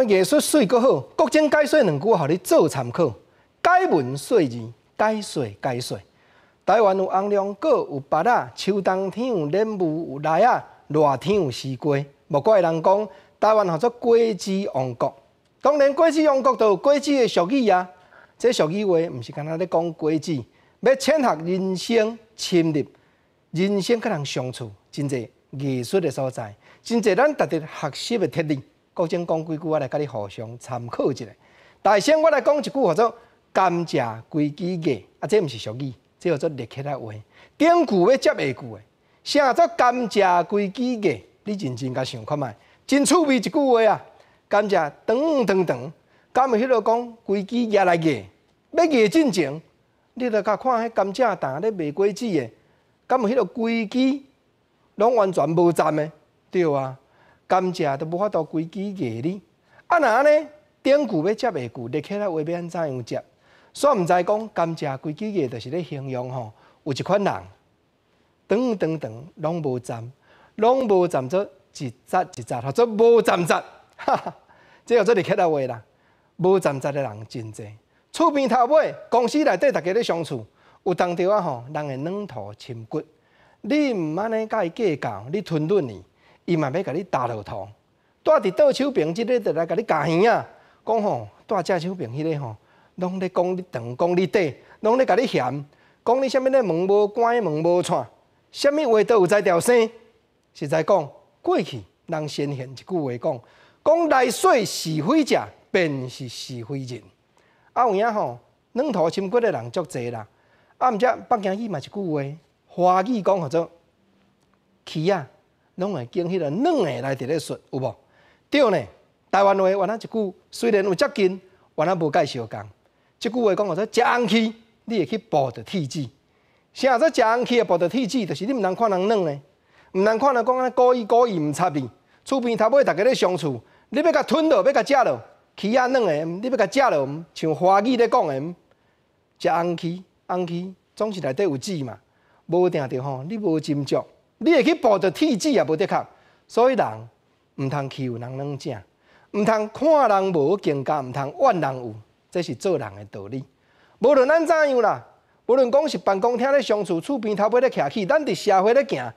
艺术水阁好，国政解说两句，互你做参考。解文说字，解说解说。台湾有红龙果，有芭乐，秋冬天有莲雾，有梨仔，热天有西瓜。莫怪人讲台湾叫做果子王国。当然，果子王国就有果子的俗语啊。这俗语话，毋是干那咧讲果子，要浅学人生，深入人生甲人相处，真侪艺术的所在，真侪咱值得学习的铁律。国政讲几句，我来甲你互相参考一下。大先我来讲一句叫做“甘蔗规矩艺”，这毋是俗语，这叫做立起来话。顶句要接下句的，啥做甘蔗规矩艺？你认真甲想看觅，真趣味一句话啊！甘蔗长长长，敢有迄落讲规矩艺来艺？要艺进前，你著甲看迄甘蔗担咧卖果子的，敢有迄落规矩拢完全无站的？对啊。甘蔗都无法度规矩艺哩，啊那安尼顶句要接下句，立起来话要安怎样接？所以毋知讲甘蔗规矩艺，就是咧形容吼，有一款人长拢无站，拢无站做一扎一扎，或者无站扎，哈哈，这叫做立起来话啦。无站扎的人真济，厝边头尾公司内底大家咧相处，有当着啊吼，人会软土深骨，你毋安尼甲伊计较，你吞忍伊。伊嘛要甲你打落土，住伫倒手边，即个就来甲你教耳啊！讲吼，住正手边迄个吼，拢咧讲你长，讲你短，拢咧甲你嫌，讲你啥物咧门无关，门无串，啥物话都有在调生。实在讲，过去人先贤一句话讲来说是非者，便是是非人。啊有影吼，软土深骨的人足济啦。啊，毋则北京语嘛一句话，华语讲叫做气啊。拢会经迄个软的来伫咧说，有无？对呢。台湾话原来一句，虽然有接近，原来无介相共。即句话讲叫做食红气，你会去捕着铁子。啥做食红气啊？捕着铁子，就是你毋通看人软的，毋通看人讲安故意毋插你。厝边头尾大家咧相处，你要甲吞落，要甲食落，气啊软的，你要甲食落，像华语咧讲的，食红气，红气总是内底有籽嘛，无定着吼，你无斟酌。你会去捕着铁子也无得靠，所以人毋通欺负人软正，毋通看人无境界，毋通怨人有，这是做人的道理。无论咱怎样啦，无论讲是办公厅咧相处，厝边头尾咧徛起，咱伫社会咧行，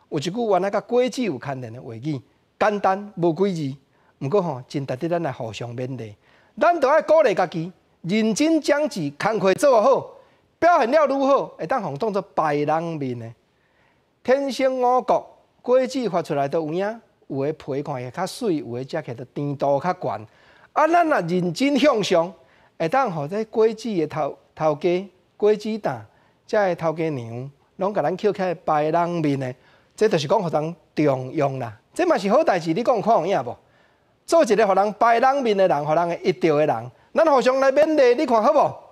有一句原来甲果子有牵连的话语，简单无几字，毋过吼真值得咱来互相勉励。咱着爱鼓励家己，认真讲志，工课做好，表现了愈好，会当互当作败人面的。天生我国果子发出来都有影，有的皮看起来较水，有的食起来就甜度较悬。啊，咱若认真向上，会当互这果子的头家、果子担、遮的头家娘，拢甲咱捡起来摆人面的，这就是讲互人重用啦。这嘛是好代志，你讲看有影无？做一个互人摆人面的人，互人会一着的人，咱互相来勉励，你看好无？